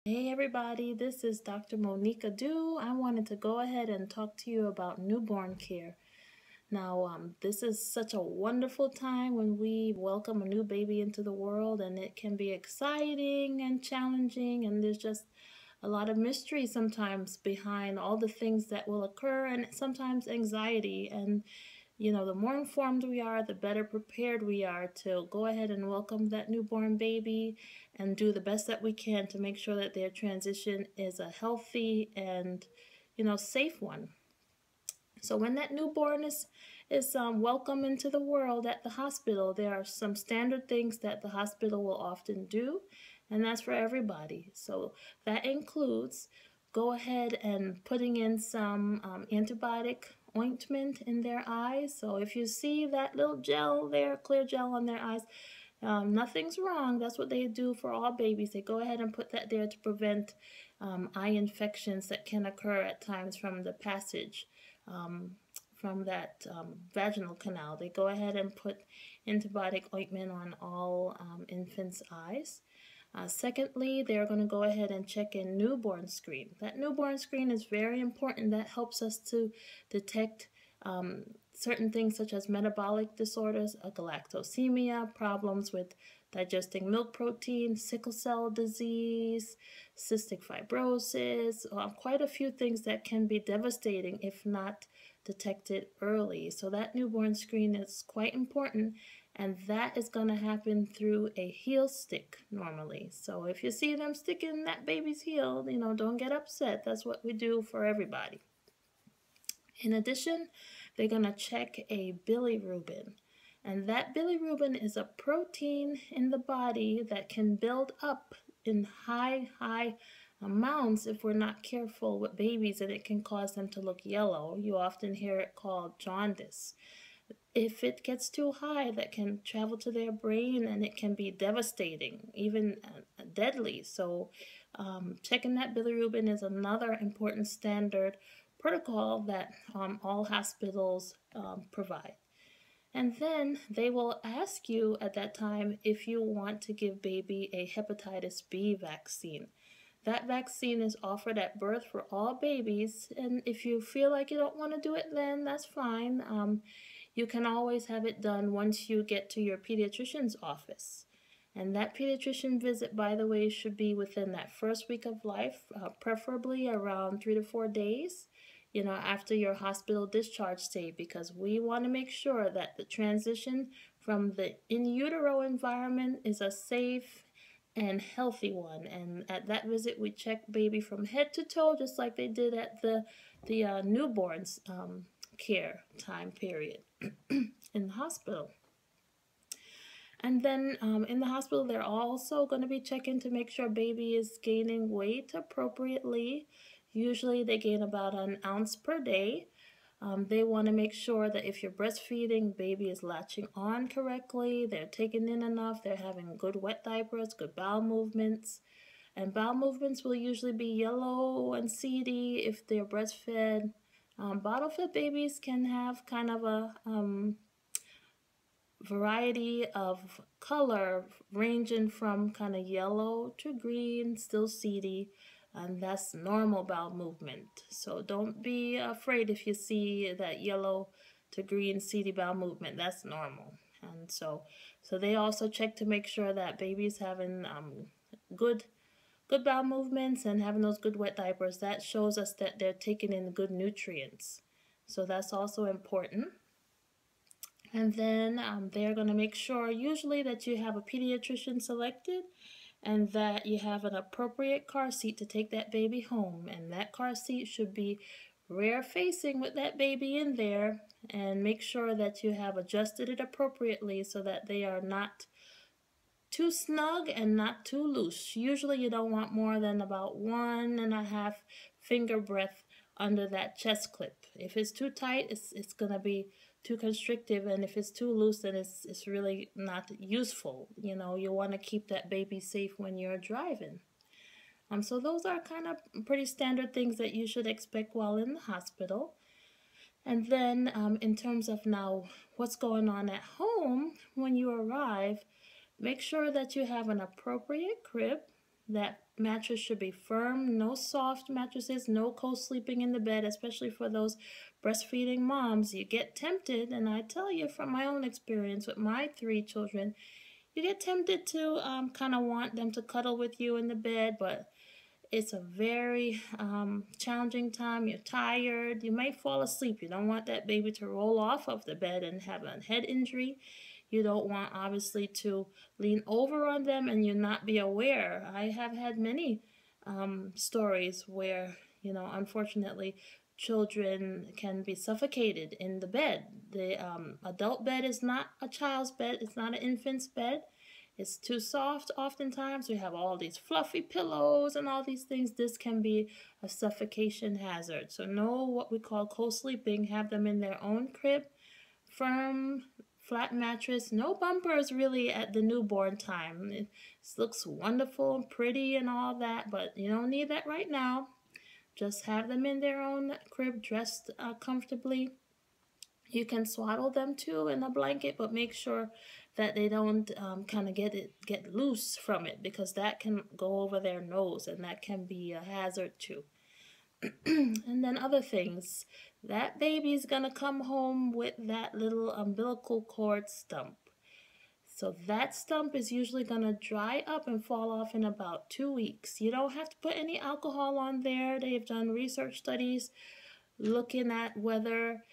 Hey everybody, this is Dr. Monica Du. I wanted to go ahead and talk to you about newborn care. Now, this is such a wonderful time when we welcome a new baby into the world, and it can be exciting and challenging, and there's just a lot of mystery sometimes behind all the things that will occur, and sometimes anxiety. And the more informed we are, the better prepared we are to go ahead and welcome that newborn baby and do the best that we can to make sure that their transition is a healthy and, safe one. So when that newborn is welcome into the world at the hospital, there are some standard things that the hospital will often do, and that's for everybody. So that includes go ahead and putting in some antibiotic ointment in their eyes. So if you see that little gel there, clear gel on their eyes, nothing's wrong. That's what they do for all babies. They go ahead and put that there to prevent eye infections that can occur at times from the passage um, from that vaginal canal. They go ahead and put antibiotic ointment on all infants' eyes. Secondly, they're going to go ahead and check in newborn screen. That newborn screen is very important. That helps us to detect certain things such as metabolic disorders, galactosemia, problems with digesting milk protein, sickle cell disease, cystic fibrosis, quite a few things that can be devastating if not detected early. So that newborn screen is quite important, and that is going to happen through a heel stick normally. So if you see them sticking that baby's heel, don't get upset. That's what we do for everybody. In addition, they're going to check a bilirubin. And that bilirubin is a protein in the body that can build up in high amounts if we're not careful with babies, and it can cause them to look yellow. You often hear it called jaundice. If it gets too high, that can travel to their brain and it can be devastating, even deadly. So checking that bilirubin is another important standard protocol that all hospitals provide. And then they will ask you at that time if you want to give baby a hepatitis B vaccine. That vaccine is offered at birth for all babies, and if you feel like you don't want to do it, then that's fine. You can always have it done once you get to your pediatrician's office. And that pediatrician visit, by the way, should be within that first week of life, preferably around 3 to 4 days, after your hospital discharge stay, because we want to make sure that the transition from the in utero environment is a safe and healthy one. And at that visit, we check baby from head to toe, just like they did at the newborns care time period in the hospital. And then in the hospital, they're also going to be checking to make sure baby is gaining weight appropriately. Usually they gain about an ounce per day. They want to make sure that if you're breastfeeding, baby is latching on correctly, they're taking in enough, they're having good wet diapers, good bowel movements. And bowel movements will usually be yellow and seedy if they're breastfed. Bottle-fed babies can have kind of a variety of color ranging from kind of yellow to green, still seedy, and that's normal bowel movement. So don't be afraid if you see that yellow to green seedy bowel movement. That's normal. And so they also check to make sure that baby's having good bowel movements and having those good wet diapers. That shows us that they're taking in good nutrients. So that's also important. And then they're going to make sure usually that you have a pediatrician selected and that you have an appropriate car seat to take that baby home. And that car seat should be rear facing with that baby in there, and make sure that you have adjusted it appropriately so that they are not too snug and not too loose. Usually you don't want more than about 1.5 finger breadth under that chest clip. If it's too tight, it's going to be too constrictive, and if it's too loose, then it's really not useful. You want to keep that baby safe when you're driving. So those are kind of pretty standard things that you should expect while in the hospital. And then in terms of now what's going on at home when you arrive, make sure that you have an appropriate crib. That mattress should be firm, no soft mattresses, no co-sleeping in the bed, especially for those breastfeeding moms. You get tempted, and I tell you from my own experience with my 3 children, you get tempted to kind of want them to cuddle with you in the bed, but it's a very challenging time. You're tired. You might fall asleep. You don't want that baby to roll off of the bed and have a head injury. You don't want, obviously, to lean over on them and you not be aware. I have had many stories where, unfortunately, children can be suffocated in the bed. The adult bed is not a child's bed, it's not an infant's bed. It's too soft oftentimes. We have all these fluffy pillows and all these things. This can be a suffocation hazard. So know what we call co-sleeping. Have them in their own crib, firm, flat mattress. No bumpers really at the newborn time. It looks wonderful and pretty and all that, but you don't need that right now. Just have them in their own crib, dressed comfortably. You can swaddle them too in a blanket, but make sure that they don't kind of get loose from it, because that can go over their nose and that can be a hazard too. And then other things, that baby's gonna come home with that little umbilical cord stump. So that stump is usually gonna dry up and fall off in about 2 weeks. You don't have to put any alcohol on there. They've done research studies looking at whether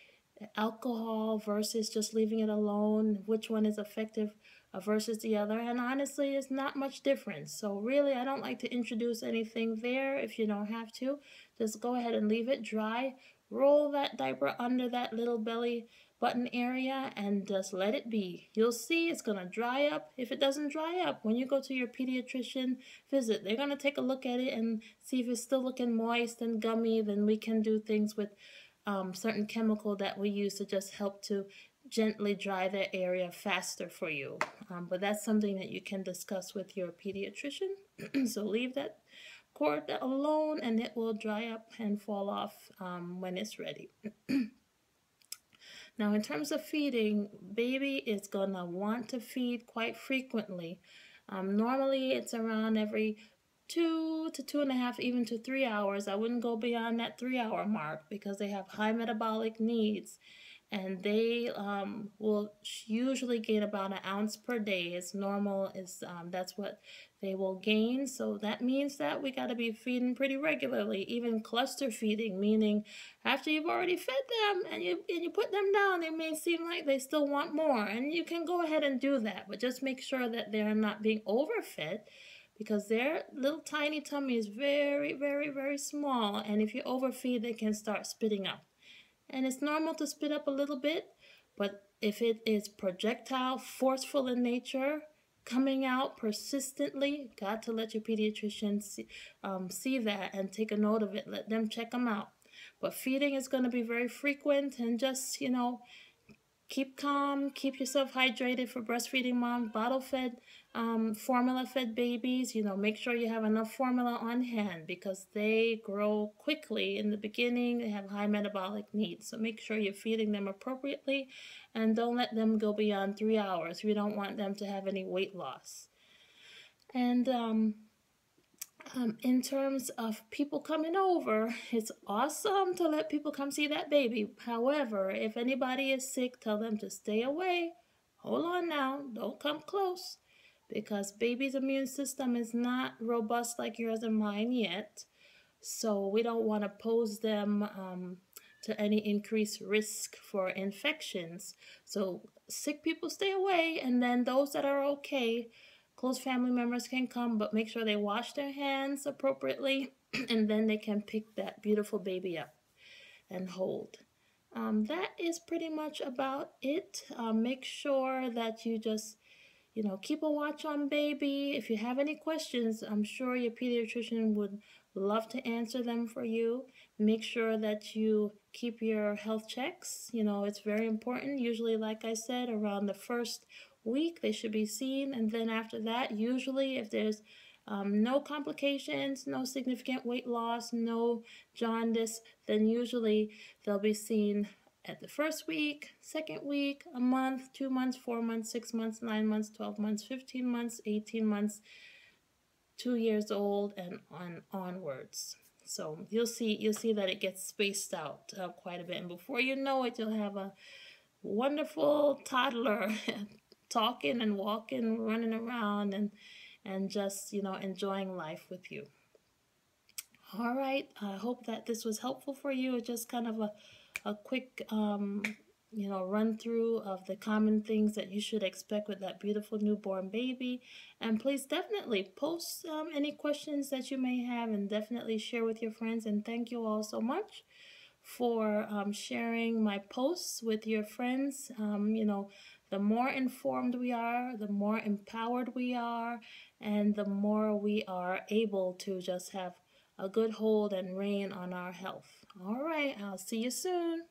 alcohol versus just leaving it alone, which one is effective versus the other, and honestly it's not much difference. So really, I don't like to introduce anything there. If you don't have to, just go ahead and leave it dry. Roll that diaper under that little belly button area and just let it be. You'll see it's going to dry up. If it doesn't dry up, when you go to your pediatrician visit, they're going to take a look at it and see if it's still looking moist and gummy. Then we can do things with certain chemical that we use to just help to gently dry that area faster for you. But that's something that you can discuss with your pediatrician. So leave that cord alone and it will dry up and fall off when it's ready. Now, in terms of feeding, baby is gonna want to feed quite frequently. Normally it's around every 2 to 2.5, even to 3 hours. I wouldn't go beyond that 3-hour mark because they have high metabolic needs, and they will usually gain about 1 ounce per day. Is normal. Is That's what they will gain. So that means that we got to be feeding pretty regularly, even cluster feeding, meaning after you've already fed them and you put them down, it may seem like they still want more, and you can go ahead and do that, but just make sure that they're not being overfed, because their little tiny tummy is very, very, very small, and if you overfeed, they can start spitting up. And it's normal to spit up a little bit, but if it is projectile, forceful in nature, coming out persistently, got to let your pediatrician see that and take a note of it. Let them check them out. But feeding is going to be very frequent, and just, keep calm, keep yourself hydrated for breastfeeding moms, bottle-fed, formula-fed babies. Make sure you have enough formula on hand because they grow quickly in the beginning. They have high metabolic needs. So make sure you're feeding them appropriately and don't let them go beyond 3 hours. We don't want them to have any weight loss. And in terms of people coming over, it's awesome to let people come see that baby. However, if anybody is sick, tell them to stay away. Hold on now, don't come close, because baby's immune system is not robust like yours and mine yet. So we don't want to pose them to any increased risk for infections. So sick people stay away, and then those that are okay, close family members can come, but make sure they wash their hands appropriately, and then they can pick that beautiful baby up and hold. That is pretty much about it. Make sure that you just, keep a watch on baby. If you have any questions, I'm sure your pediatrician would love to answer them for you. Make sure that you keep your health checks. It's very important. Usually, like I said, around the first week they should be seen, and then after that, usually if there's no complications, no significant weight loss, no jaundice, then usually they'll be seen at the first week, second week, a month, 2 months, 4 months, 6 months, 9 months, 12 months, 15 months, 18 months, 2 years old and onwards. So you'll see that it gets spaced out quite a bit, and before you know it, you'll have a wonderful toddler talking and walking, running around, and just enjoying life with you. All right, I hope that this was helpful for you. Just kind of a quick run through of the common things that you should expect with that beautiful newborn baby. And please definitely post any questions that you may have, and definitely share with your friends. And thank you all so much for sharing my posts with your friends. The more informed we are, the more empowered we are, and the more we are able to just have a good hold and reign on our health. All right, I'll see you soon.